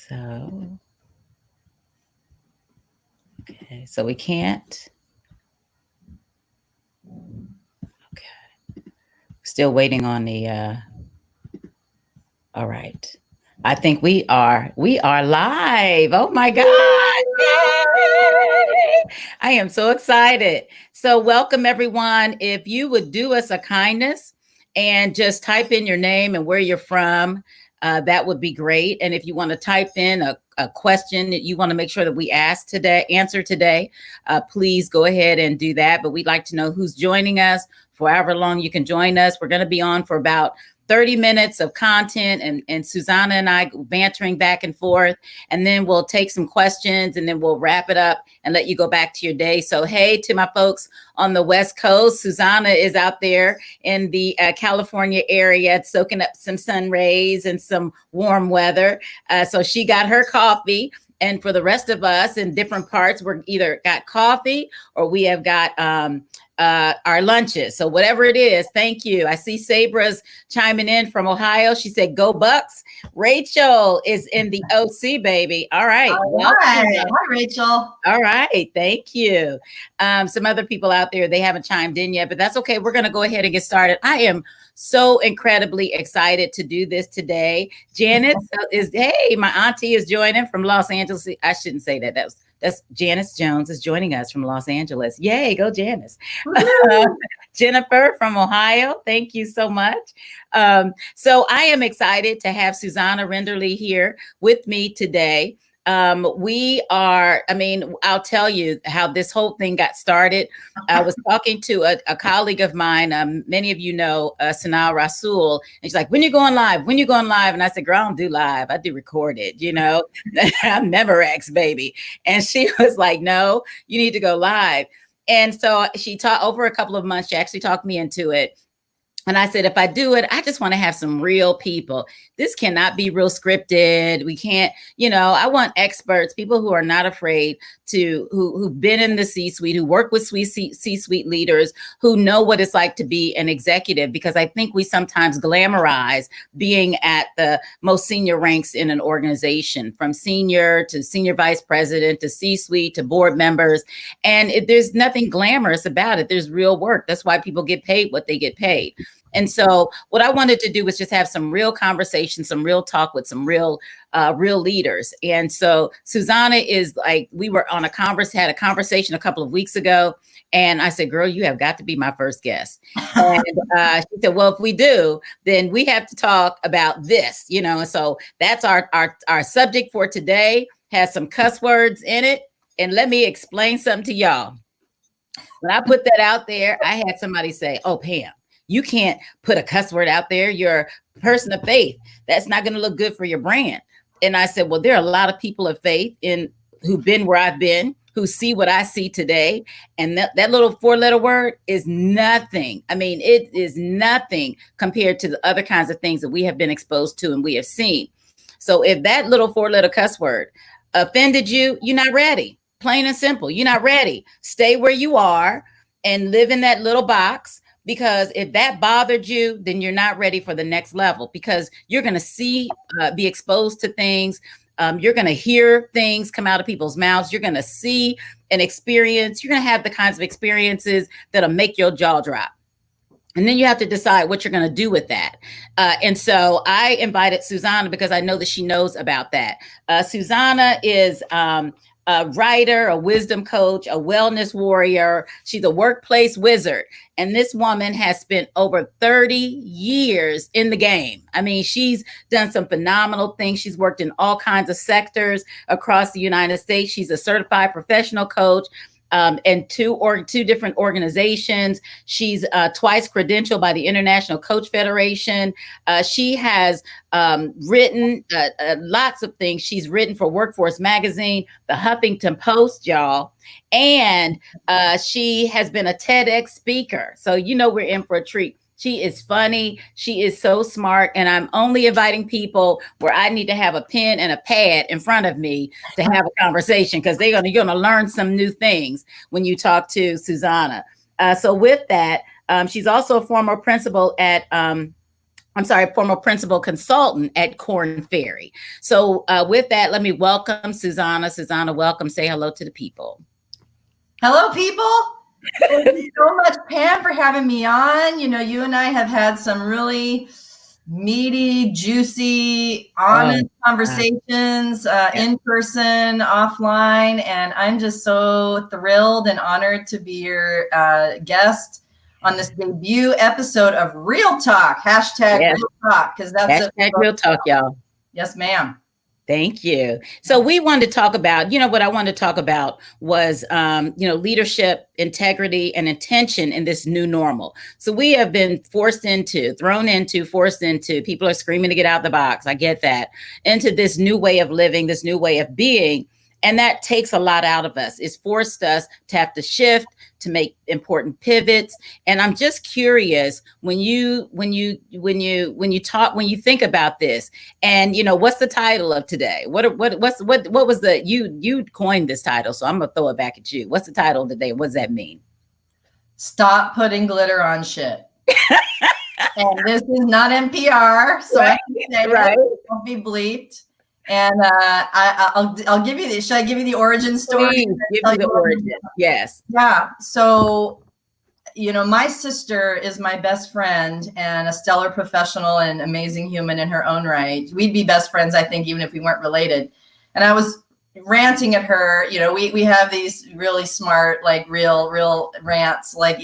So, okay, so we can't. Okay, still waiting on the. All right, I think we are live. Oh my God! Yay! I am so excited. So, welcome everyone. If you would do us a kindness and just type in your name and where you're from, that would be great. And if you want to type in a question that you want to make sure that we answer today, please go ahead and do that. But we'd like to know who's joining us for however long you can join us. We're going to be on for about 30 minutes of content and Susana and I bantering back and forth. And then we'll take some questions and then we'll wrap it up and let you go back to your day. So, hey, to my folks on the West Coast, Susana is out there in the California area soaking up some sun rays and some warm weather. So she got her coffee. And for the rest of us in different parts, we're either got coffee or we have got our lunches. So whatever it is, thank you. I see Sabra's chiming in from Ohio. She said, "Go Bucks." Rachel is in the OC, baby. All right. Hi, Rachel. All right. Thank you. Some other people out there, they haven't chimed in yet, but that's okay. We're going to go ahead and get started. I am so incredibly excited to do this today. Janet hey, my auntie is joining from Los Angeles. I shouldn't say that. That's Janice Jones is joining us from Los Angeles. Yay, go Janice. Jennifer from Ohio, thank you so much. So I am excited to have Susana Rinderle here with me today. I'll tell you how this whole thing got started. I was talking to a colleague of mine. Many of you know Sanaa Rasul, and she's like, "When you going live? When you going live?" And I said, "Girl, I don't do live. I do recorded, you know." I'm never ex baby. And she was like, "No, you need to go live." And so she taught over a couple of months. She actually talked me into it. And I said, if I do it, I just want to have some real people. This cannot be real scripted. We can't, I want experts, people who are not afraid to, who've been in the C-suite, who work with C-suite leaders, who know what it's like to be an executive, because I think we sometimes glamorize being at the most senior ranks in an organization, from senior to senior vice president to C-suite to board members. And there's nothing glamorous about it. There's real work. That's why people get paid what they get paid. And so what I wanted to do was just have some real conversation, some real talk with some real leaders. And so Susana is like, we were on had a conversation a couple of weeks ago. And I said, "Girl, you have got to be my first guest." And she said, "Well, if we do, then we have to talk about this, And so that's our subject for today, has some cuss words in it. And let me explain something to y'all. When I put that out there, I had somebody say, "Oh, Pam, you can't put a cuss word out there. You're a person of faith. That's not going to look good for your brand." And I said, well, there are a lot of people of faith who've been where I've been, who see what I see today. And that little 4-letter word is nothing. I mean, it is nothing compared to the other kinds of things that we have been exposed to and we have seen. So if that little 4-letter cuss word offended you, you're not ready. Plain and simple. You're not ready. Stay where you are and live in that little box. Because if that bothered you, then you're not ready for the next level, because you're going to be exposed to things. You're going to hear things come out of people's mouths. You're going to see an experience. You're going to have the kinds of experiences that'll make your jaw drop. And then you have to decide what you're going to do with that. And so I invited Susana because I know that she knows about that. Susana is a writer, a wisdom coach, a wellness warrior. She's a workplace wizard. And this woman has spent over 30 years in the game. I mean, she's done some phenomenal things. She's worked in all kinds of sectors across the United States. She's a certified professional coach. And two different organizations. She's twice credentialed by the International Coach Federation. She has written lots of things. She's written for Workforce Magazine, the Huffington Post, y'all. And she has been a TEDx speaker. So, we're in for a treat. She is funny. She is so smart. And I'm only inviting people where I need to have a pen and a pad in front of me to have a conversation, because you're going to learn some new things when you talk to Susana. So with that, she's also a former principal at I'm sorry, former principal consultant at Corn Ferry. So with that, let me welcome Susana. Susana, welcome. Say hello to the people. Hello, people. Thank you so much, Pam, for having me on. You know, you and I have had some really meaty, juicy, honest conversations in person, offline, and I'm just so thrilled and honored to be your guest on this debut episode of Real Talk, hashtag Real Talk, because that's hashtag Real Talk, y'all. Yes, ma'am. Thank you. So we wanted to talk about, what I wanted to talk about was, leadership, integrity, and intention in this new normal. So we have been forced into, people are screaming to get out of the box. I get that. Into this new way of living, this new way of being. And that takes a lot out of us. It's forced us to have to shift, to make important pivots. And I'm just curious, when you think about this, and what's the title of today? What was you coined this title? So I'm gonna throw it back at you. What's the title of today? What does that mean? Stop putting glitter on shit. And this is not NPR, so right. I can say it won't be bleeped. And I'll give you the. Should I give you the origin story? Please, give me the origin. Yes. Yeah. So, my sister is my best friend and a stellar professional and amazing human in her own right. We'd be best friends, I think, even if we weren't related. And I was ranting at her. We have these really smart, like real rants, like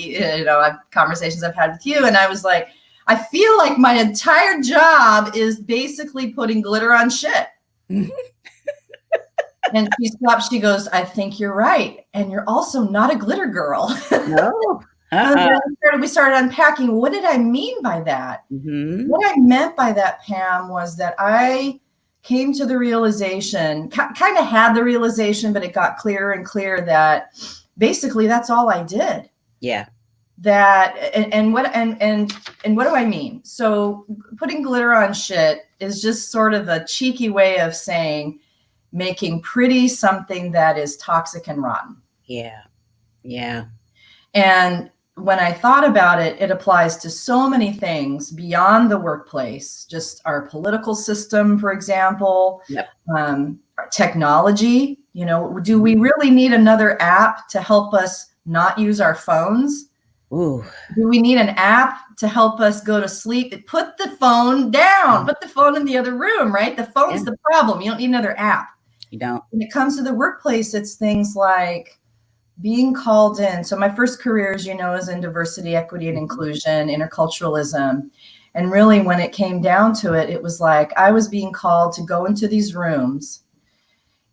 conversations I've had with you. And I was like, I feel like my entire job is basically putting glitter on shit. And she stopped. She goes, I think you're right. And you're also not a glitter girl. No. We started unpacking. What did I mean by that? Mm-hmm. What I meant by that, Pam, was that I came to the realization, kind of had the realization, but it got clearer and clearer that basically that's all I did. Yeah. That and what do I mean? So putting glitter on shit is just sort of a cheeky way of saying making pretty something that is toxic and rotten. Yeah. Yeah. And when I thought about it, it applies to so many things beyond the workplace, just our political system, for example, technology. Do we really need another app to help us not use our phones? Ooh. Do we need an app to help us go to sleep? Put the phone down, put the phone in the other room, right? The phone's the problem. You don't need another app. You don't. When it comes to the workplace, it's things like being called in. So my first career, as you know, is in diversity, equity, and inclusion, interculturalism. And really, when it came down to it, it was like I was being called to go into these rooms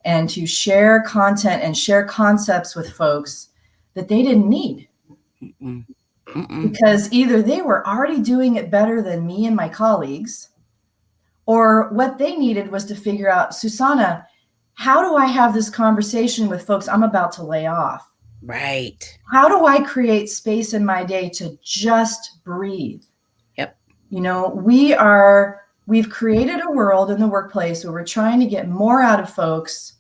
and to share content and share concepts with folks that they didn't need. Mm-mm. Mm-mm. Because either they were already doing it better than me and my colleagues, or what they needed was to figure out, Susana, how do I have this conversation with folks I'm about to lay off? Right. How do I create space in my day to just breathe? Yep. We've created a world in the workplace where we're trying to get more out of folks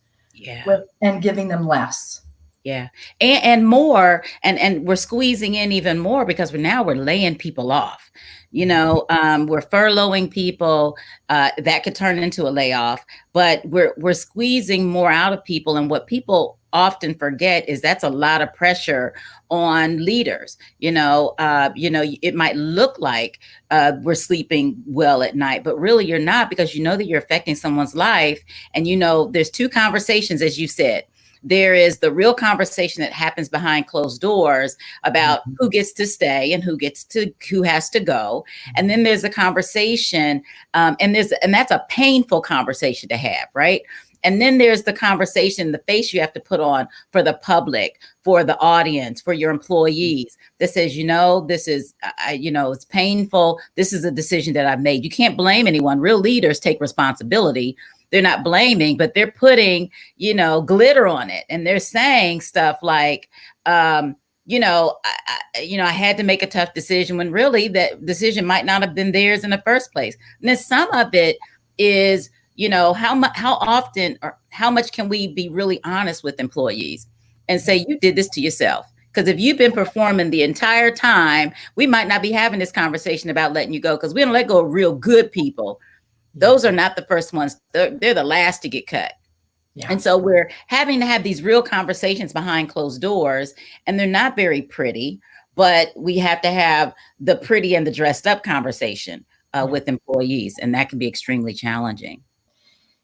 and giving them less. Yeah. And more, and we're squeezing in even more because we're laying people off. We're furloughing people, that could turn into a layoff, but we're squeezing more out of people. And what people often forget is that's a lot of pressure on leaders. It might look like we're sleeping well at night, but really you're not, because that you're affecting someone's life. And there's two conversations, as you said. There is the real conversation that happens behind closed doors about who gets to stay and who has to go. And then there's a conversation, and that's a painful conversation to have, right? And then there's the conversation, the face you have to put on for the public, for the audience, for your employees that says, this is, it's painful. This is a decision that I've made. You can't blame anyone. Real leaders take responsibility. They're not blaming, but they're putting, glitter on it. And they're saying stuff like, I had to make a tough decision, when really that decision might not have been theirs in the first place. And then some of it is, how often or how much can we be really honest with employees and say, you did this to yourself? Because if you've been performing the entire time, we might not be having this conversation about letting you go, because we don't let go of real good people. Those are not the first ones. They're the last to get cut. Yeah. And so we're having to have these real conversations behind closed doors, and they're not very pretty, but we have to have the pretty and the dressed up conversation with employees, and that can be extremely challenging.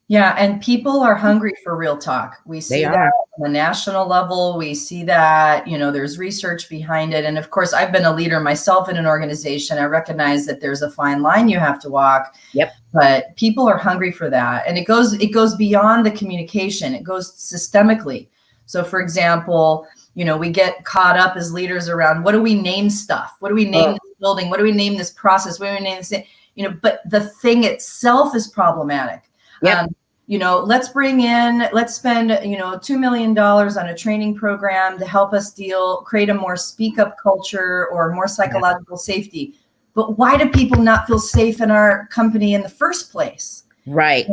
Yeah, and people are hungry for real talk. We see that on the national level. We see that, you know, there's research behind it. And of course, I've been a leader myself in an organization. I recognize that there's a fine line you have to walk. Yep. But people are hungry for that. And it goes beyond the communication. It goes systemically. So for example, you know, we get caught up as leaders around, what do we name stuff? What do we name this building? What do we name this process? What do we name this? You know, but the thing itself is problematic. Yep. You know, let's spend, you know, $2 million on a training program to help us create a more speak up culture or more psychological safety. But why do people not feel safe in our company in the first place? Right.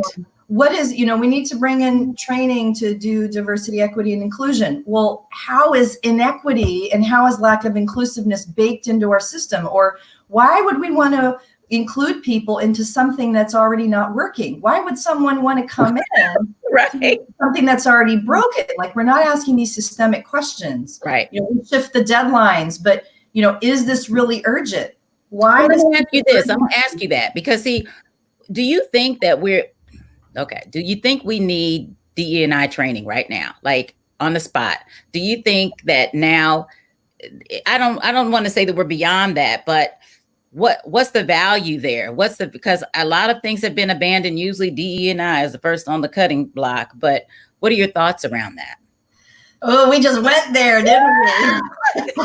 What is, you know, we need to bring in training to do diversity, equity, and inclusion. Well, how is inequity and how is lack of inclusiveness baked into our system? Or why would we want to include people into something that's already not working? Why would someone want to come in right. something that's already broken? Like, we're not asking these systemic questions. Right. You know, we shift the deadlines, but, you know, is this really urgent? Why? I'm going to ask you this. I'm going to ask you that because, see, do you think that do you think we need DE&I training right now? Like on the spot? Do you think that now, I don't want to say that we're beyond that, but what's the value there? Because a lot of things have been abandoned. Usually DE&I is the first on the cutting block, but what are your thoughts around that? Oh, we just went there, didn't we?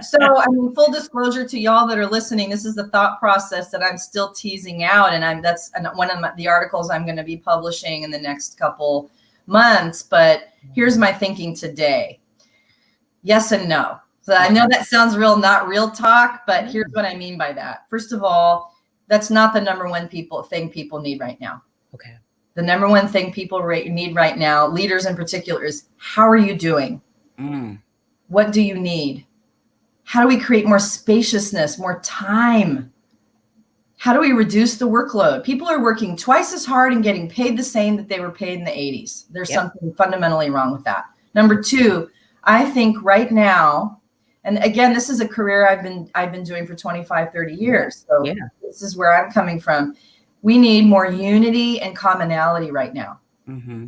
So, I mean, full disclosure to y'all that are listening, this is the thought process that I'm still teasing out. And that's one of the articles I'm going to be publishing in the next couple months. But here's my thinking today. Yes and no. So I know that sounds not real talk, but here's what I mean by that. First of all, that's not the number one thing people need right now. Okay. The number one thing people need right now, leaders in particular, is how are you doing? What do you need? How do we create more spaciousness, more time? How do we reduce the workload? People are working twice as hard and getting paid the same that they were paid in the 80s. There's something fundamentally wrong with that. Number two, I think right now, and again, this is a career I've been doing for 25, 30 years. So this is where I'm coming from. We need more unity and commonality right now. Mm-hmm.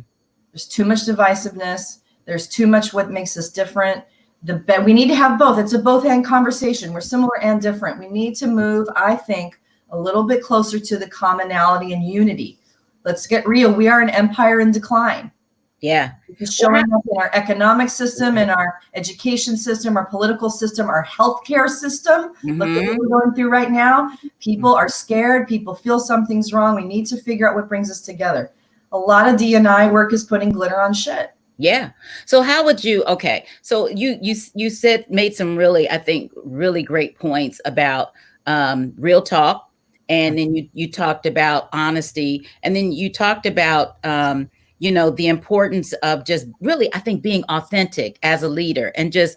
There's too much divisiveness. There's too much what makes us different. We need to have both. It's a both and conversation. We're similar and different. We need to move, I think, a little bit closer to the commonality and unity. Let's get real. We are an empire in decline. Yeah. It's showing up in our economic system, in our education system, our political system, our healthcare system. Mm-hmm. Look at what we're going through right now. People are scared. People feel something's wrong. We need to figure out what brings us together. A lot of D&I work is putting glitter on shit. Yeah. So how would you, so you made some really, I think, really great points about real talk. And then you talked about honesty. And then you talked about, the importance of just really, I think, being authentic as a leader and just,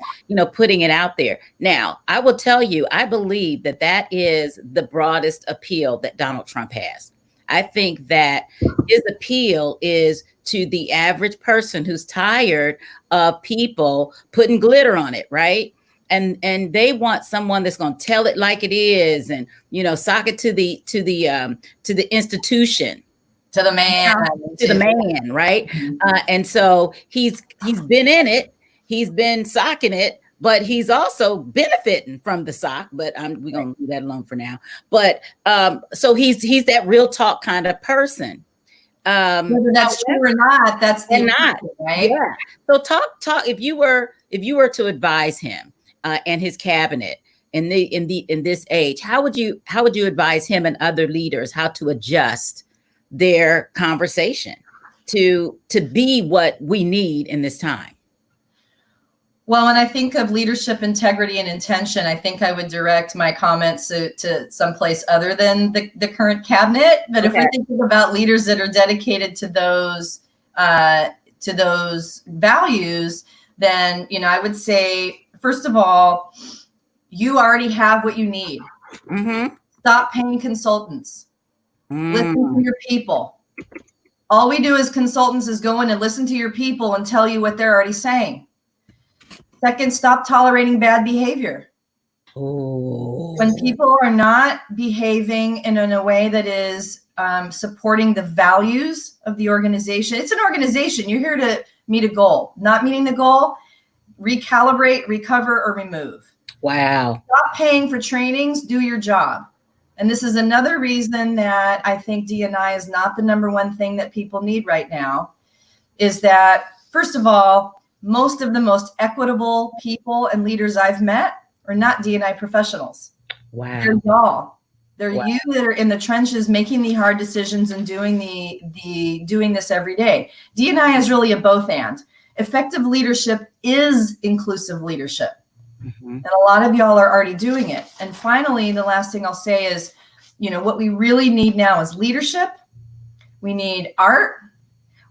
putting it out there. Now, I will tell you, I believe that is the broadest appeal that Donald Trump has. I think that his appeal is to the average person who's tired of people putting glitter on it, right? And they want someone that's going to tell it like it is, and sock it to the institution, to the man, right? Mm-hmm. And so he's been in it, he's been socking it, but he's also benefiting from the sock. But we're gonna leave that alone for now. But so he's that real talk kind of person. Whether that's true or not, that's not right. Yeah. So talk. If you were to advise him and his cabinet in this age, how would you advise him and other leaders how to adjust their conversation to be what we need in this time? Well, when I think of leadership, integrity, and intention, I think I would direct my comments to someplace other than the current cabinet. But if we're thinking about leaders that are dedicated to those values, then I would say, first of all, you already have what you need. Mm-hmm. Stop paying consultants. Listen to your people. All we do as consultants is go in and listen to your people and tell you what they're already saying. Second, stop tolerating bad behavior. Ooh. When people are not behaving in a way that is supporting the values of the organization, it's an organization. You're here to meet a goal. Not meeting the goal, recalibrate, recover, or remove. Wow. Stop paying for trainings, do your job. And this is another reason that I think D&I is not the number one thing that people need right now, is that, first of all, most of the most equitable people and leaders I've met are not D&I professionals. Wow. They're y'all. They're Wow. you that are in the trenches making the hard decisions and doing doing this every day. D&I is really a both and. Effective leadership is inclusive leadership. Mm-hmm. And a lot of y'all are already doing it. And finally, the last thing I'll say is, what we really need now is leadership. We need art.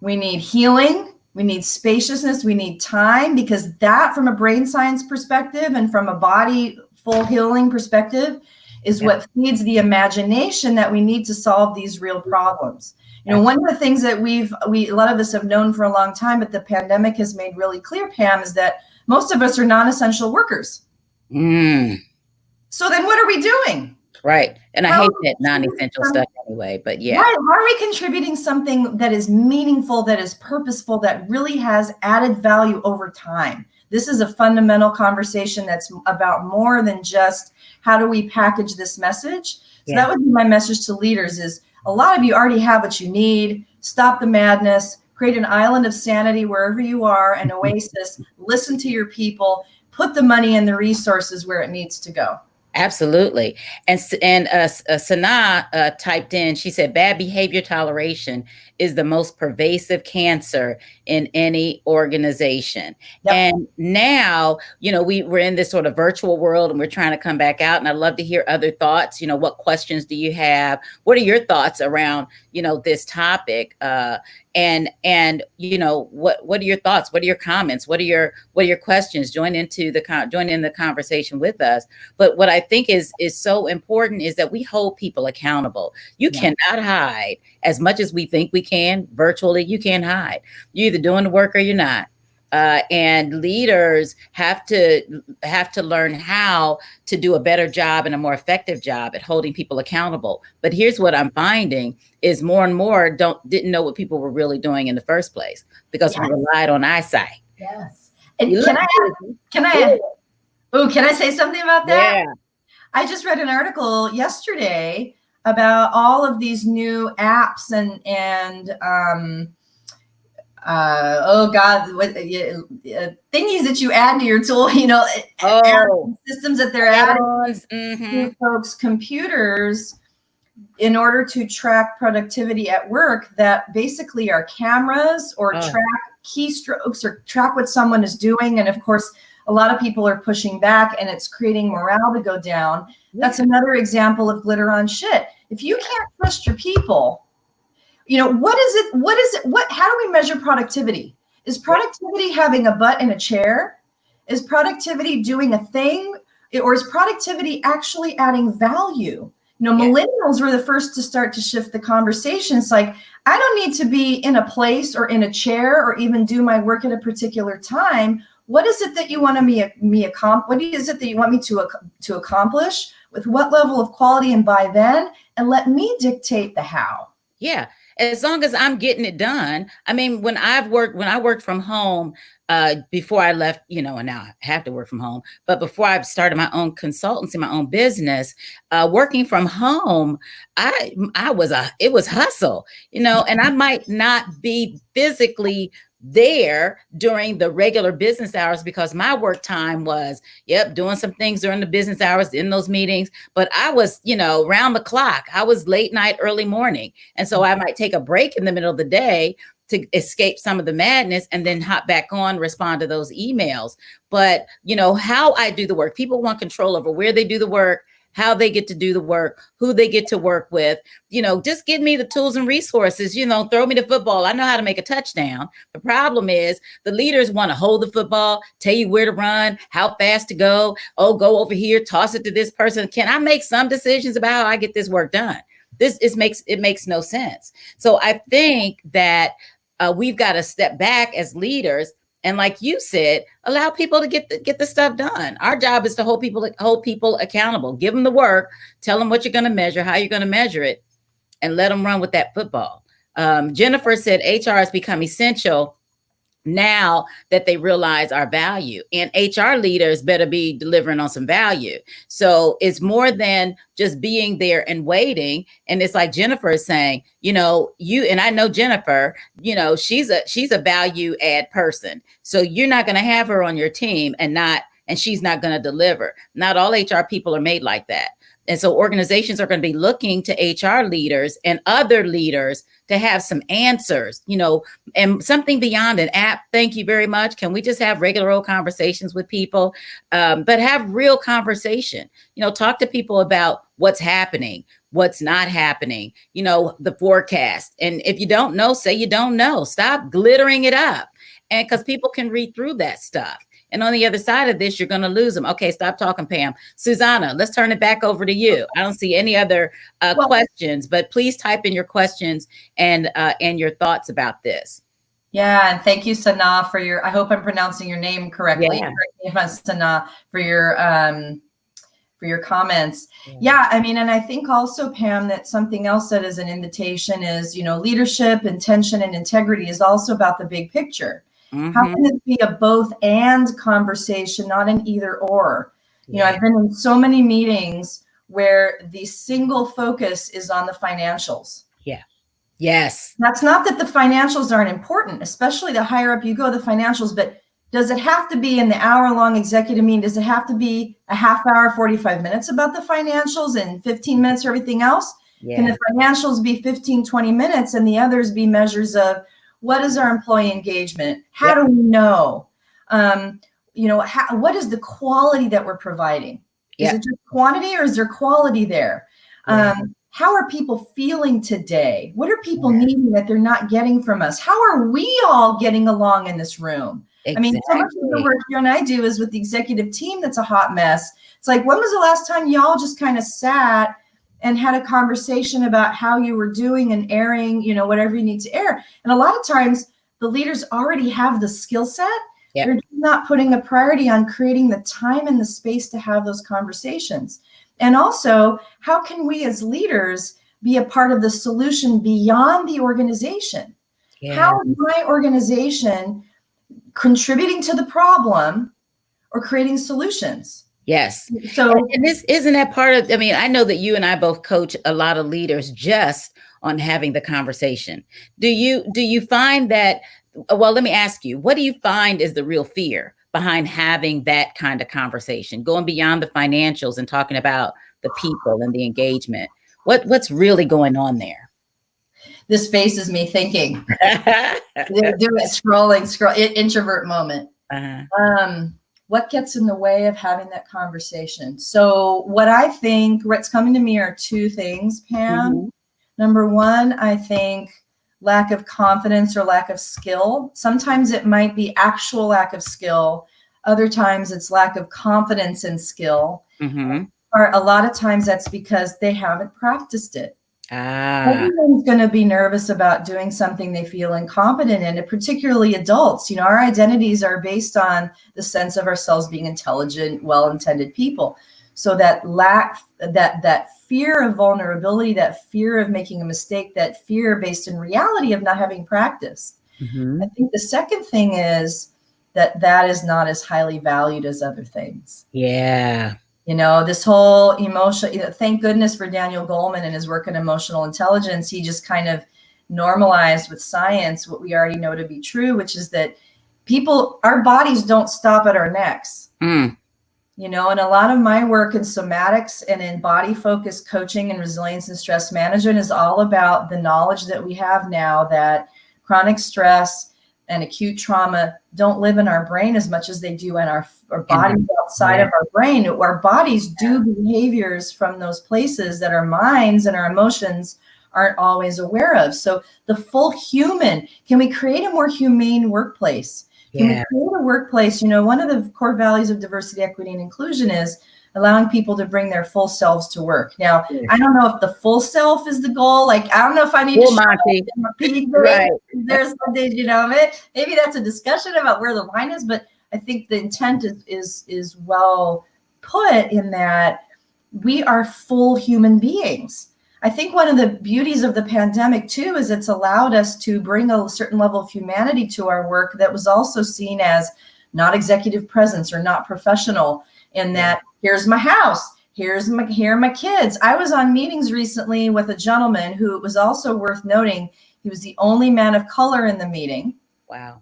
We need healing. We need spaciousness. We need time, because that, from a brain science perspective and from a body full healing perspective, is what feeds the imagination that we need to solve these real problems. One of the things that a lot of us have known for a long time, but the pandemic has made really clear, Pam, is that most of us are non-essential workers. So then what are we doing? Right. And I hate that non-essential stuff anyway, but yeah. Right. How are we contributing something that is meaningful, that is purposeful, that really has added value over time? This is a fundamental conversation that's about more than just how do we package this message. So that would be my message to leaders is, a lot of you already have what you need. Stop the madness, create an island of sanity wherever you are, an oasis, listen to your people, put the money and the resources where it needs to go. Absolutely. And Sana typed in, she said, bad behavior toleration is the most pervasive cancer in any organization. Yep. And now, we're in this sort of virtual world and we're trying to come back out. And I'd love to hear other thoughts. What questions do you have? What are your thoughts around, this topic? And what are your thoughts? What are your comments? What are your questions? Join in the conversation with us. But what I think is so important is that we hold people accountable. You cannot hide as much as we think we can virtually. You can't hide. You're either doing the work or you're not. And leaders have to learn how to do a better job and a more effective job at holding people accountable. But here's what I'm finding is more and more didn't know what people were really doing in the first place, because we relied on eyesight. Yes. And can I say something about that? Yeah. I just read an article yesterday about all of these new apps and thingies that you add to your tool, systems that they're adding to folks' computers in order to track productivity at work, that basically are cameras or track keystrokes or track what someone is doing. And of course, a lot of people are pushing back and it's creating morale to go down. That's another example of glitter on shit. If you can't trust your people, how do we measure productivity? Is productivity having a butt in a chair? Is productivity doing a thing? Or is productivity actually adding value? Millennials were the first to start to shift the conversation. It's like, I don't need to be in a place or in a chair or even do my work at a particular time. What is it that you want what is it that you want me to accomplish? With what level of quality and by then? And let me dictate the how. Yeah. As long as I'm getting it done. I mean, when I worked from home, before I left, and now I have to work from home, but before I started my own consultancy, my own business, working from home, it was hustle, and I might not be physically there during the regular business hours because my work time was, doing some things during the business hours in those meetings. But I was, round the clock. I was late night, early morning. And so I might take a break in the middle of the day to escape some of the madness and then hop back on, respond to those emails. But, how I do the work, people want control over where they do the work, how they get to do the work, who they get to work with. Just give me the tools and resources, throw me the football. I know how to make a touchdown. The problem is the leaders want to hold the football, tell you where to run, how fast to go. Oh, go over here, toss it to this person. Can I make some decisions about how I get this work done? It makes no sense. So I think that we've got to step back as leaders. And like you said, allow people to get the stuff done. Our job is to hold people accountable, give them the work, tell them what you're going to measure, how you're going to measure it, and let them run with that football. Jennifer said HR has become essential now that they realize our value, and HR leaders better be delivering on some value. So it's more than just being there and waiting. And it's like Jennifer is saying, and I know Jennifer, she's a value add person. So you're not going to have her on your team and she's not going to deliver. Not all HR people are made like that. And so organizations are going to be looking to HR leaders and other leaders to have some answers, and something beyond an app. Thank you very much. Can we just have regular old conversations with people, but have real conversation? Talk to people about what's happening, what's not happening, the forecast. And if you don't know, say you don't know. Stop glittering it up. And because people can read through that stuff. And on the other side of this, you're going to lose them. Okay, stop talking, Pam. Susana, let's turn it back over to you. I don't see any other questions, but please type in your questions and your thoughts about this. Yeah, and thank you, Sana, I hope I'm pronouncing your name correctly. Yeah. Sana, for your comments. Yeah, I mean, and I think also, Pam, that something else that is an invitation is, leadership, intention, and integrity is also about the big picture. Mm-hmm. How can it be a both and conversation, not an either or? I've been in so many meetings where the single focus is on the financials. Yeah. Yes. That's not that the financials aren't important, especially the higher up you go, the financials, but does it have to be in the hour-long executive meeting? Does it have to be a half hour, 45 minutes about the financials and 15 minutes for everything else? Yeah. Can the financials be 15, 20 minutes and the others be measures of what is our employee engagement? How do we know? What is the quality that we're providing? Is it just quantity or is there quality there? How are people feeling today? What are people needing that they're not getting from us? How are we all getting along in this room? Exactly. I mean, so much of the work you and I do is with the executive team that's a hot mess. It's like, when was the last time y'all just kind of sat and had a conversation about how you were doing and airing, whatever you need to air? And a lot of times the leaders already have the skill set. Yep. They're not putting a priority on creating the time and the space to have those conversations. And also, how can we as leaders be a part of the solution beyond the organization? Yeah. How is my organization contributing to the problem or creating solutions? Yes. So, and this isn't that part of, I know that you and I both coach a lot of leaders just on having the conversation. Do you find that, well, let me ask you, what do you find is the real fear behind having that kind of conversation, going beyond the financials and talking about the people and the engagement? What's really going on there? This faces me thinking. Do it, scroll, introvert moment. Uh-huh. What gets in the way of having that conversation? So what's coming to me are two things, Pam. Mm-hmm. Number one, I think lack of confidence or lack of skill. Sometimes it might be actual lack of skill. Other times it's lack of confidence and skill. Mm-hmm. Or a lot of times that's because they haven't practiced it. Everyone's going to be nervous about doing something they feel incompetent in, particularly adults. Our identities are based on the sense of ourselves being intelligent, well-intended people. So that fear of vulnerability, that fear of making a mistake, that fear based in reality of not having practiced. Mm-hmm. I think the second thing is that is not as highly valued as other things. Yeah. This whole emotion, thank goodness for Daniel Goleman and his work in emotional intelligence. He just kind of normalized with science what we already know to be true, which is that our bodies don't stop at our necks. Mm. And a lot of my work in somatics and in body-focused coaching and resilience and stress management is all about the knowledge that we have now that chronic stress and acute trauma don't live in our brain as much as they do in our bodies outside of our brain. Our bodies do behaviors from those places that our minds and our emotions aren't always aware of. So the full human, can we create a more humane workplace? Can we create a workplace? One of the core values of diversity, equity, and inclusion is allowing people to bring their full selves to work. Now, I don't know if the full self is the goal. Like, I don't know if I need to show up in my PJ. Right. There's some days, maybe that's a discussion about where the line is, but I think the intent is well put in that we are full human beings. I think one of the beauties of the pandemic too is it's allowed us to bring a certain level of humanity to our work that was also seen as not executive presence or not professional, in that here's my house, here are my kids. I was on meetings recently with a gentleman who, it was also worth noting, he was the only man of color in the meeting. Wow.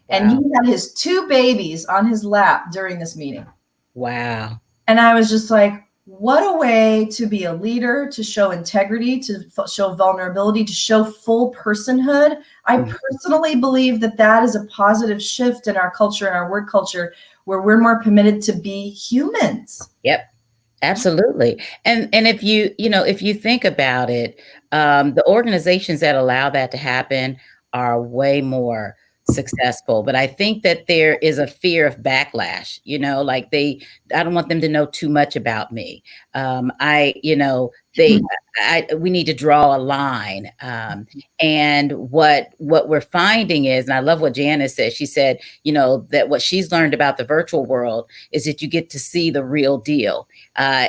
And he had his 2 babies on his lap during this meeting. Wow. And I was just like, what a way to be a leader, to show integrity, to show vulnerability, to show full personhood. I personally believe that is a positive shift in our culture and our work culture, where we're more permitted to be humans. Yep, absolutely. And if you think about it, the organizations that allow that to happen are way more successful. But I think that there is a fear of backlash, like I don't want them to know too much about me. We need to draw a line. And what we're finding is, and I love what Janice said, she said, that what she's learned about the virtual world is that you get to see the real deal.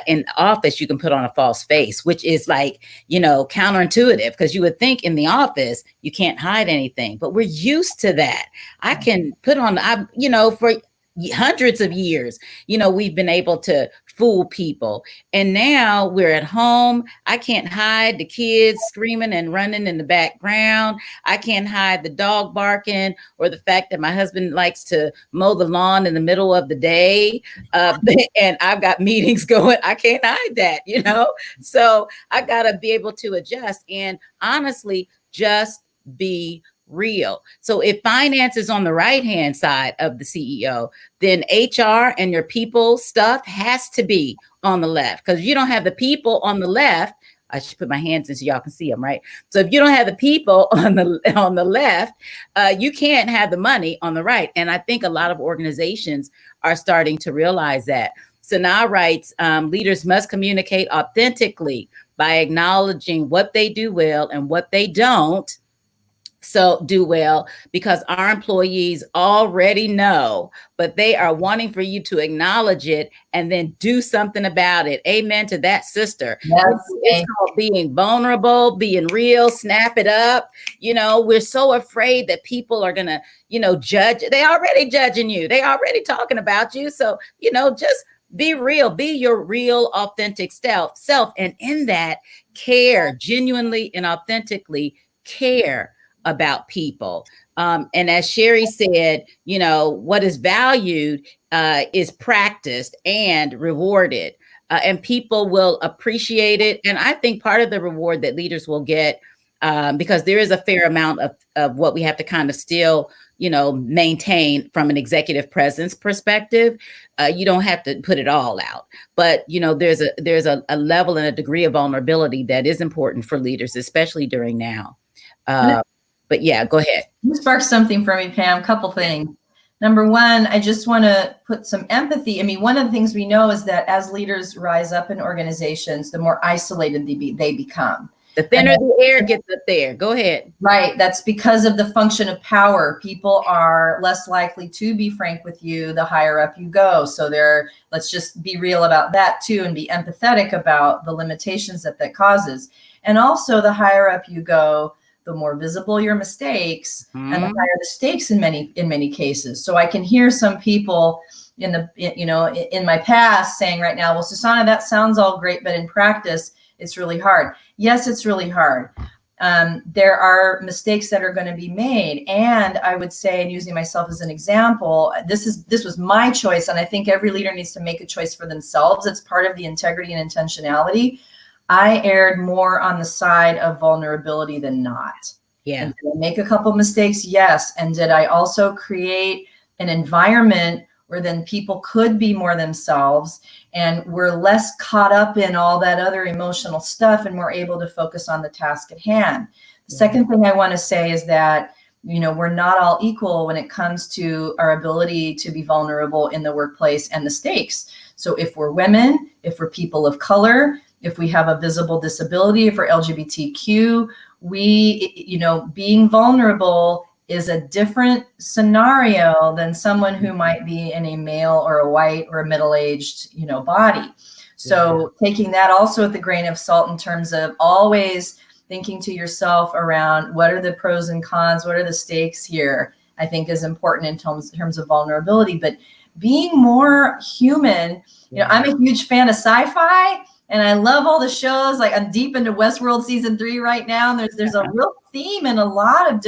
In the office, you can put on a false face, which is counterintuitive, because you would think in the office, you can't hide anything, but we're used to that. I can put on, for hundreds of years, we've been able to fool people. And now we're at home. I can't hide the kids screaming and running in the background. I can't hide the dog barking or the fact that my husband likes to mow the lawn in the middle of the day. And I've got meetings going. I can't hide that, So I got to be able to adjust and honestly just be real. So if finance is on the right-hand side of the CEO, then HR and your people stuff has to be on the left. Because if you don't have the people on the left, I should put my hands in so y'all can see them, right? So if you don't have the people on the left, you can't have the money on the right. And I think a lot of organizations are starting to realize that. Sana writes, leaders must communicate authentically by acknowledging what they do well and what they don't do well, because our employees already know, but they are wanting for you to acknowledge it and then do something about it. Amen to that, sister. Yes. It's called being vulnerable, being real, snap it up. We're so afraid that people are going to, judge. They already judging you. They already talking about you. So, just be real, be your real, authentic self. And in that, care, genuinely and authentically care about people. And as Sherry said, what is valued is practiced and rewarded, and people will appreciate it. And I think part of the reward that leaders will get, because there is a fair amount of what we have to kind of still, maintain from an executive presence perspective. You don't have to put it all out, but there's a level and a degree of vulnerability that is important for leaders, especially during now. But yeah, go ahead. You sparked something for me, Pam. Couple things. Number one, I just want to put some empathy. I mean, one of the things we know is that as leaders rise up in organizations, the more isolated they become. The thinner the air gets up there. Go ahead. Right. That's because of the function of power. People are less likely to be frank with you the higher up you go. So let's just be real about that too, and be empathetic about the limitations that causes. And also, the higher up you go, the more visible your mistakes, and the higher the stakes in many cases. So I can hear some people in my past saying right now, well, Susana, that sounds all great, but in practice, it's really hard. Yes, it's really hard. There are mistakes that are going to be made. And I would say, and using myself as an example, this was my choice. And I think every leader needs to make a choice for themselves. It's part of the integrity and intentionality. I erred more on the side of vulnerability than not. Yeah. And did I make a couple mistakes? Yes. And did I also create an environment where then people could be more themselves and we're less caught up in all that other emotional stuff and we're able to focus on the task at hand? The second thing I want to say is that, you know, we're not all equal when it comes to our ability to be vulnerable in the workplace and the stakes. So if we're women, if we're people of color, if we have a visible disability, if we're LGBTQ, you know, being vulnerable is a different scenario than someone who might be in a male or a white or a middle-aged, you know, body. So taking that also with a grain of salt in terms of always thinking to yourself around what are the pros and cons, what are the stakes here, I think is important in terms of vulnerability. But being more human, you know, I'm a huge fan of sci-fi. And I love all the shows. Like I'm deep into Westworld season 3 right now. And there's a real theme in a lot of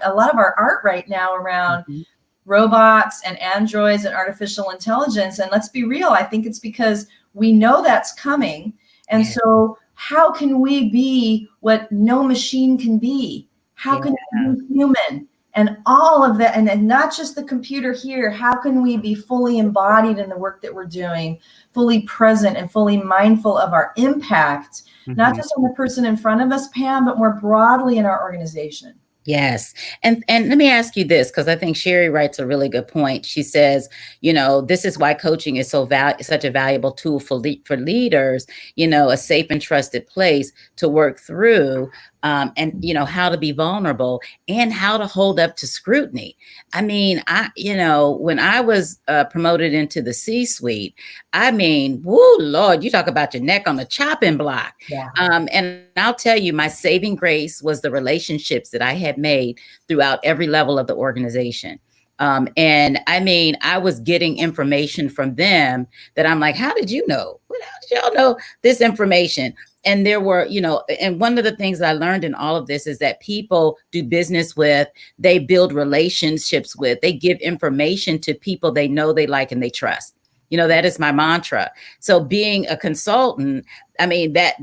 our art right now around robots and androids and artificial intelligence. And let's be real, I think it's because we know that's coming. And so how can we be what no machine can be? How can we be human? And all of that, and not just the computer here, how can we be fully embodied in the work that we're doing, fully present and fully mindful of our impact, not just on the person in front of us, Pam, but more broadly in our organization? Yes. And let me ask you this, because I think Sherry writes a really good point. She says, you know, this is why coaching is such a valuable tool for leaders, you know, a safe and trusted place to work through and, you know, how to be vulnerable and how to hold up to scrutiny. I mean, when I was promoted into the C-suite, I mean, whoo, Lord, you talk about your neck on the chopping block. And I'll tell you, my saving grace was the relationships that I had made throughout every level of the organization. And I mean, I was getting information from them that I'm like, how did you know? How did y'all know this information? And there were, you know, and one of the things that I learned in all of this is that people do business with, they build relationships with, they give information to people they know, they like, and they trust. You know, that is my mantra. So being a consultant, I mean, that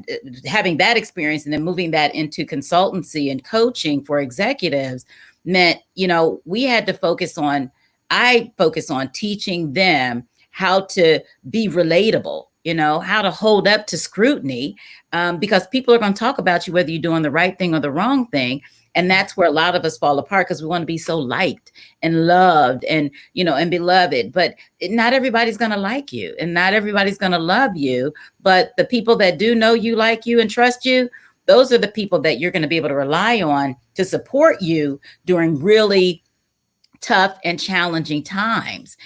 having that experience and then moving that into consultancy and coaching for executives meant, you know, I focus on teaching them how to be relatable, you know, how to hold up to scrutiny, because people are going to talk about you, whether you're doing the right thing or the wrong thing. And that's where a lot of us fall apart because we want to be so liked and loved and, you know, and beloved. But not everybody's going to like you and not everybody's going to love you. But the people that do know you, like you, and trust you, those are the people that you're going to be able to rely on to support you during really tough and challenging times.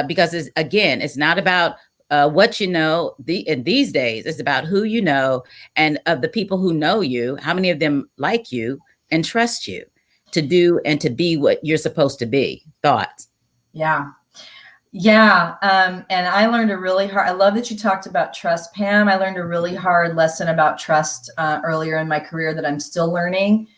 Because it's not about what you know in these days. It's about who you know, and of the people who know you, how many of them like you and trust you to do and to be what you're supposed to be. Thoughts? And I learned I love that you talked about trust, Pam. I learned a really hard lesson about trust earlier in my career that I'm still learning.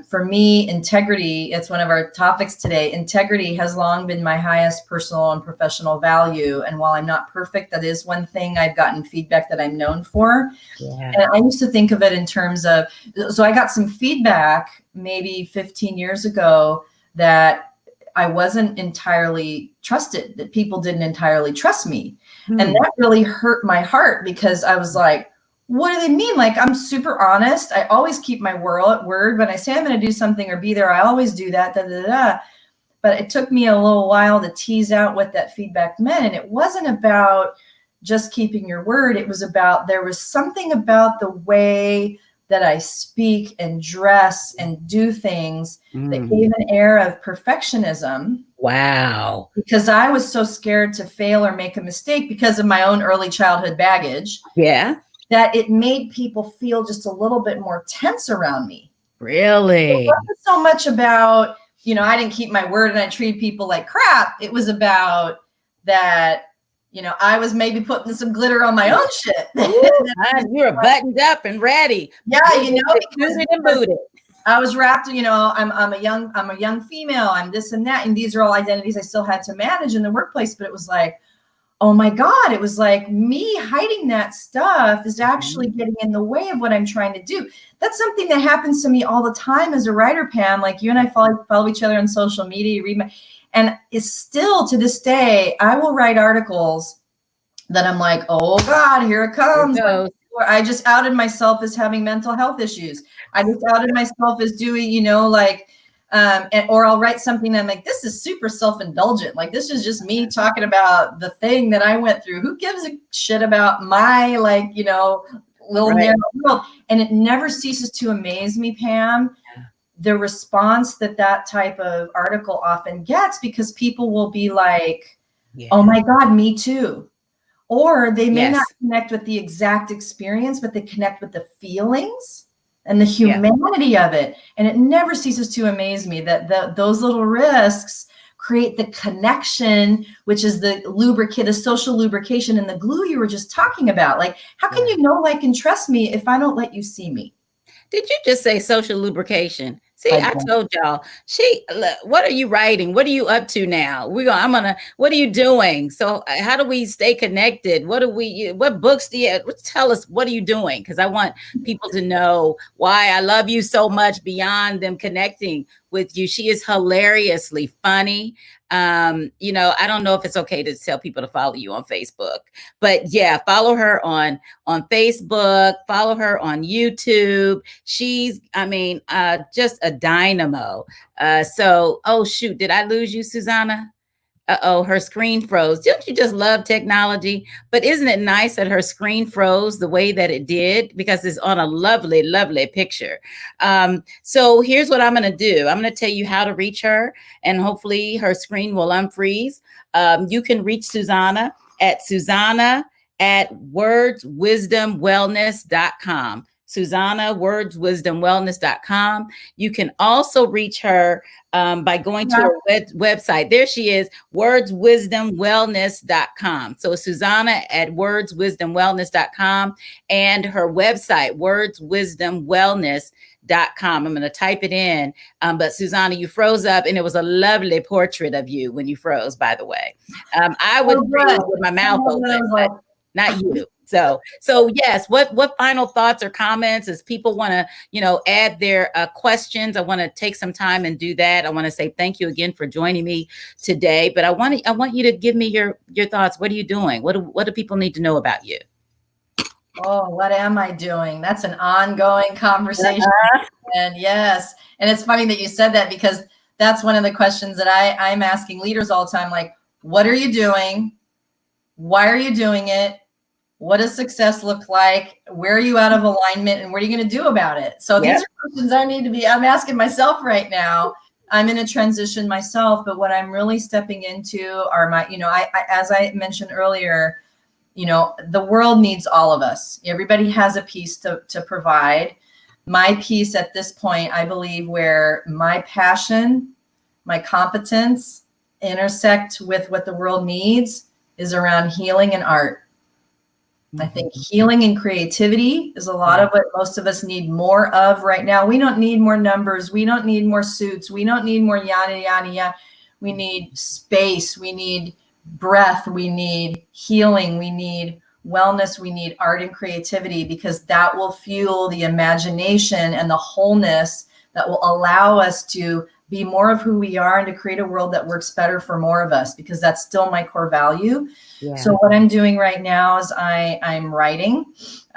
For me, integrity, it's one of our topics today. Integrity has long been my highest personal and professional value. And while I'm not perfect, that is one thing I've gotten feedback that I'm known for. And I used to think of it in terms of, so I got some feedback maybe 15 years ago that I wasn't entirely trusted, that people didn't entirely trust me. And that really hurt my heart because I was like, what do they mean? Like, I'm super honest. I always keep my word. When I say I'm going to do something or be there, I always do that. But it took me a little while to tease out what that feedback meant. And it wasn't about just keeping your word. It was about, there was something about the way that I speak and dress and do things that gave an air of perfectionism. Wow. Because I was so scared to fail or make a mistake because of my own early childhood baggage. That it made people feel just a little bit more tense around me. Really? It wasn't so much about, you know, I didn't keep my word and I treated people like crap. It was about that, you know, I was maybe putting some glitter on my own shit. You were buttoned up and ready. You know, because I was wrapped, you know, I'm a young female, I'm this and that. And these are all identities I still had to manage in the workplace. But it was like, oh my God, it was like me hiding that stuff is actually getting in the way of what I'm trying to do. That's something that happens to me all the time as a writer, Pam. Like you and I follow each other on social media, you read my, and it's still to this day, I will write articles that I'm like, oh God, here it comes. I just outed myself as having mental health issues. I just outed myself as doing, you know, like, or I'll write something that I'm like, this is super self-indulgent. Like, this is just me talking about the thing that I went through. Who gives a shit about my, like, you know, little narrow world? And it never ceases to amaze me, Pam, the response that that type of article often gets, because people will be like, oh my God, me too. Or they may not connect with the exact experience, but they connect with the feelings and the humanity of it. And it never ceases to amaze me that those little risks create the connection, which is the lubricant, the social lubrication and the glue you were just talking about. Like, how can you know, like, and trust me if I don't let you see me? Did you just say social lubrication? See, I told y'all. What are you writing? What are you up to now? What are you doing? So how do we stay connected? What books do you tell us? What are you doing? Because I want people to know why I love you so much beyond them connecting with you. She is hilariously funny. You know, I don't know if it's okay to tell people to follow you on Facebook, but yeah, follow her on Facebook, follow her on YouTube. She's, I mean, just a dynamo. Oh shoot, did I lose you, Susana? Uh-oh, her screen froze. Don't you just love technology? But isn't it nice that her screen froze the way that it did? Because it's on a lovely, lovely picture. So here's what I'm going to do. I'm going to tell you how to reach her, and hopefully her screen will unfreeze. You can reach Susana at wordswisdomwellness.com. Susana, wordswisdomwellness.com. You can also reach her by going to her website. There she is, wordswisdomwellness.com. So Susana at wordswisdomwellness.com, and her website, wordswisdomwellness.com. I'm going to type it in. But Susana, you froze up, and it was a lovely portrait of you when you froze, by the way. I would freeze with my mouth open, but not you. So yes, what final thoughts or comments as people want to, you know, add their questions? I want to take some time and do that. I want to say thank you again for joining me today, but I want you to give me your thoughts. What are you doing? What do people need to know about you? Oh, what am I doing? That's an ongoing conversation. And yes, and it's funny that you said that, because that's one of the questions that I'm asking leaders all the time. Like, what are you doing? Why are you doing it? What does success look like? Where are you out of alignment, and what are you going to do about it? So these are questions I'm asking myself right now. I'm in a transition myself, but what I'm really stepping into are my, you know, I as I mentioned earlier, you know, the world needs all of us. Everybody has a piece to provide. My piece at this point, I believe, where my passion, my competence intersect with what the world needs, is around healing and art. I think healing and creativity is a lot of what most of us need more of right now. We don't need more numbers. We don't need more suits. We don't need more yada, yada, yada. We need space. We need breath. We need healing. We need wellness. We need art and creativity, because that will fuel the imagination and the wholeness that will allow us to be more of who we are and to create a world that works better for more of us, because that's still my core value. So what I'm doing right now is I'm writing.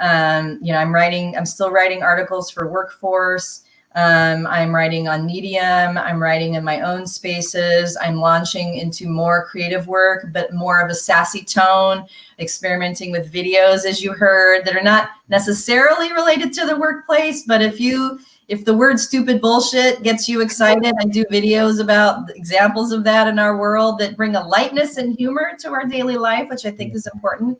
You know, I'm still writing articles for Workforce. I'm writing on Medium. I'm writing in my own spaces. I'm launching into more creative work, but more of a sassy tone, experimenting with videos, as you heard, that are not necessarily related to the workplace. But if the word stupid bullshit gets you excited, I do videos about examples of that in our world that bring a lightness and humor to our daily life, which I think is important.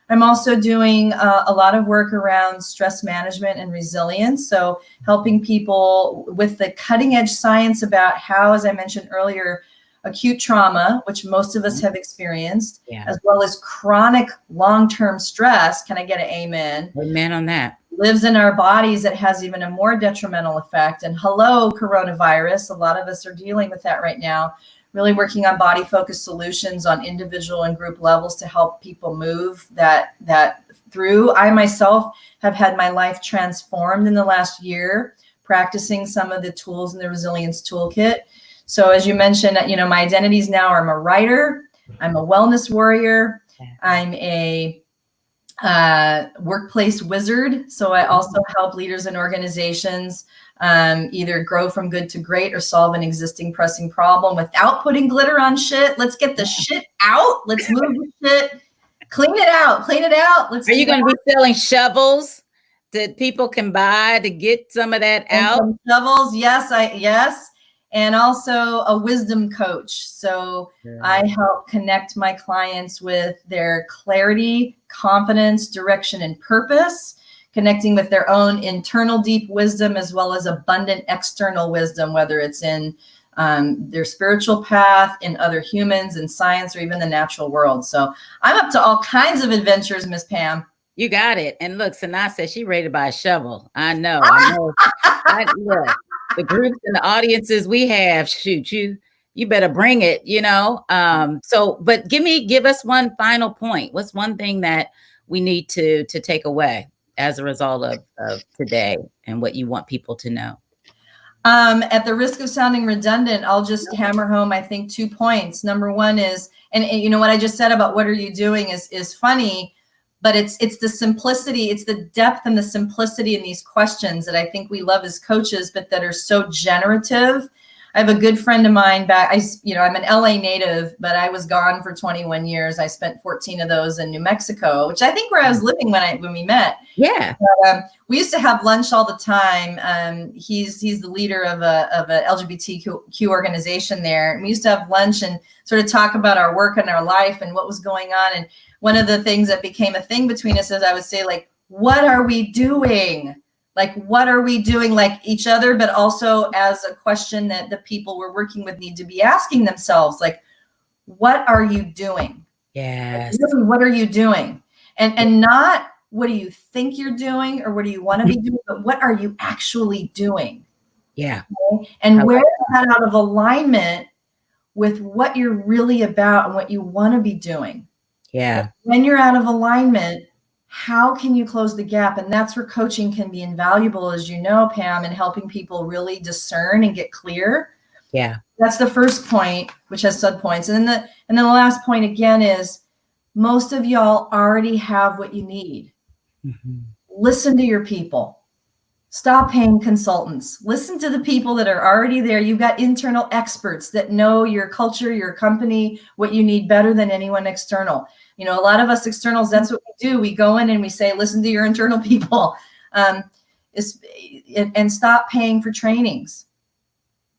I'm also doing a lot of work around stress management and resilience. So helping people with the cutting edge science about how, as I mentioned earlier, acute trauma, which most of us have experienced, as well as chronic long-term stress. Can I get an amen? Amen on that. Lives in our bodies that has even a more detrimental effect. And hello, coronavirus. A lot of us are dealing with that right now. really working on body focused solutions on individual and group levels to help people move that through. I myself have had my life transformed in the last year, practicing some of the tools in the resilience toolkit. So as you mentioned, my identities now are I'm a writer, I'm a wellness warrior, I'm a workplace wizard. So I also help leaders and organizations either grow from good to great or solve an existing pressing problem without putting glitter on shit. Let's get the shit out. Let's move the shit. Clean it out. Are you going to be selling shovels that people can buy to get some of that out? Some shovels. Yes. And also a wisdom coach. So I help connect my clients with their clarity, confidence, direction, and purpose, connecting with their own internal deep wisdom as well as abundant external wisdom, whether it's in their spiritual path, in other humans, in science, or even the natural world. So I'm up to all kinds of adventures, Miss Pam. You got it. And look, Sana said she ready to buy a shovel. I know. Look, the groups and the audiences we have, shoot, you better bring it, So, but give us one final point. What's one thing that we need to take away as a result of today and what you want people to know? At the risk of sounding redundant, I'll just hammer home, I think, 2 points. Number one is, and you know what I just said about what are you doing is funny, but it's the simplicity, it's the depth and the simplicity in these questions that I think we love as coaches, but that are so generative. I have a good friend of mine back, I'm an LA native, but I was gone for 21 years. I spent 14 of those in New Mexico, which I think where I was living when we met. Yeah. But, we used to have lunch all the time. He's the leader of a LGBTQ organization there. And we used to have lunch and sort of talk about our work and our life and what was going on. And one of the things that became a thing between us is I would say, like, what are we doing? Like, what are we doing, like each other, but also as a question that the people we're working with need to be asking themselves, like, what are you doing? Yes. Like, really, what are you doing? And not what do you think you're doing or what do you want to be doing, but what are you actually doing? Yeah. Okay? And where is that out of alignment with what you're really about and what you want to be doing? Yeah. And when you're out of alignment, how can you close the gap? And that's where coaching can be invaluable, as you know, Pam, in helping people really discern and get clear. Yeah. That's the first point, which has subpoints. And then the last point again is most of y'all already have what you need. Mm-hmm. Listen to your people. Stop paying consultants. Listen to the people that are already there. You've got internal experts that know your culture, your company, what you need better than anyone external. A lot of us externals, that's what we do. We go in and we say, listen to your internal people, and stop paying for trainings.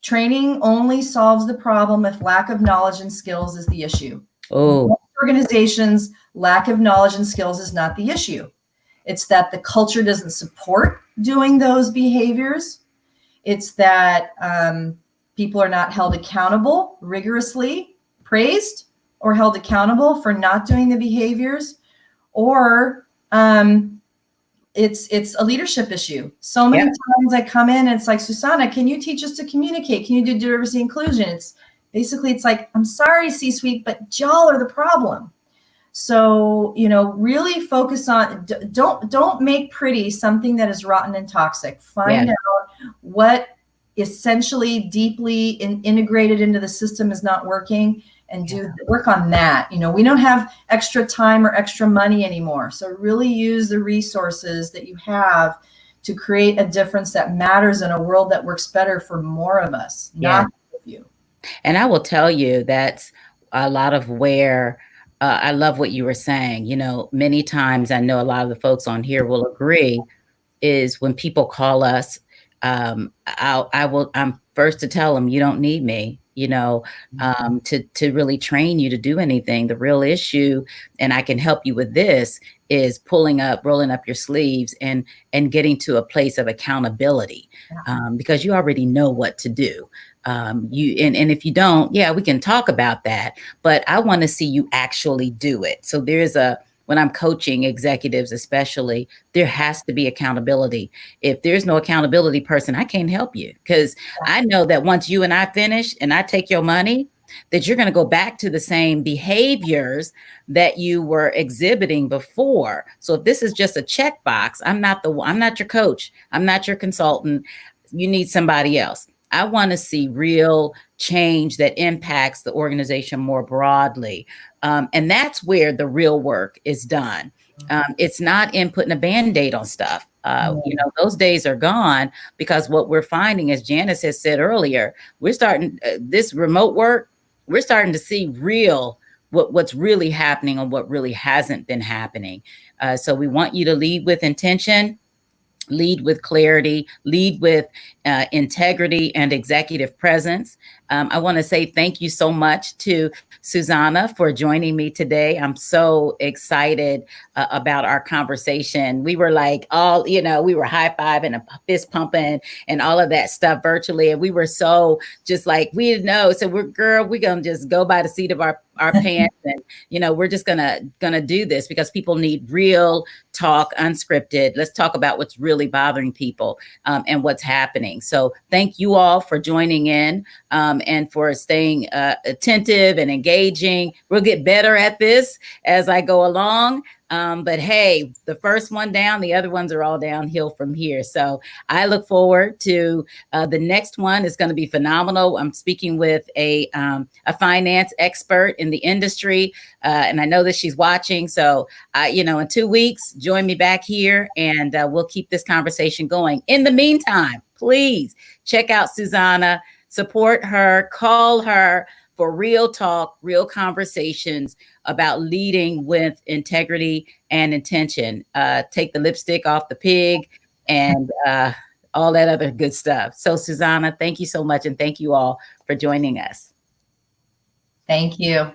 Training only solves the problem if lack of knowledge and skills is the issue. Oh, most organizations, lack of knowledge and skills is not the issue. It's that the culture doesn't support doing those behaviors. It's that people are not held accountable, rigorously praised, or held accountable for not doing the behaviors, or it's a leadership issue. So many times I come in and it's like, Susana, can you teach us to communicate? Can you do diversity inclusion? It's like, I'm sorry, C-suite, but y'all are the problem. So, really focus on, don't make pretty something that is rotten and toxic. Find out what essentially deeply integrated into the system is not working and work on that. We don't have extra time or extra money anymore. So really use the resources that you have to create a difference that matters in a world that works better for more of us, not a few. And I will tell you that's a lot of where I love what you were saying. Many times I know a lot of the folks on here will agree is when people call us, I'm first to tell them you don't need me, to really train you to do anything. The real issue, and I can help you with this, is rolling up your sleeves and getting to a place of accountability, because you already know what to do. And if you don't, we can talk about that, but I want to see you actually do it. So when I'm coaching executives, especially, there has to be accountability. If there's no accountability person, I can't help you, because I know that once you and I finish and I take your money, that you're going to go back to the same behaviors that you were exhibiting before. So if this is just a checkbox, I'm not your coach. I'm not your consultant. You need somebody else. I want to see real change that impacts the organization more broadly. And that's where the real work is done. It's not in putting a Band-Aid on stuff. Those days are gone, because what we're finding, as Janice has said earlier, we're starting this remote work. We're starting to see what's really happening and what really hasn't been happening. So we want you to lead with intention, lead with clarity, lead with integrity and executive presence. I want to say thank you so much to Susana for joining me today. I'm so excited about our conversation. We were like we were high-fiving and fist pumping and all of that stuff virtually. And we were so just like, we didn't know. So we're going to just go by the seat of our pants, and we're just gonna do this because people need real talk, unscripted. Let's talk about what's really bothering people and what's happening. So thank you all for joining in and for staying attentive and engaging. We'll get better at this as I go along. But hey, the first one down, the other ones are all downhill from here. So I look forward to the next one. Is going to be phenomenal. I'm speaking with a finance expert in the industry, and I know that she's watching. So in 2 weeks, join me back here, and we'll keep this conversation going. In the meantime, please check out Susana, support her, call her for real talk, real conversations about leading with integrity and intention. Take the lipstick off the pig and all that other good stuff. So Susana, thank you so much. And thank you all for joining us. Thank you.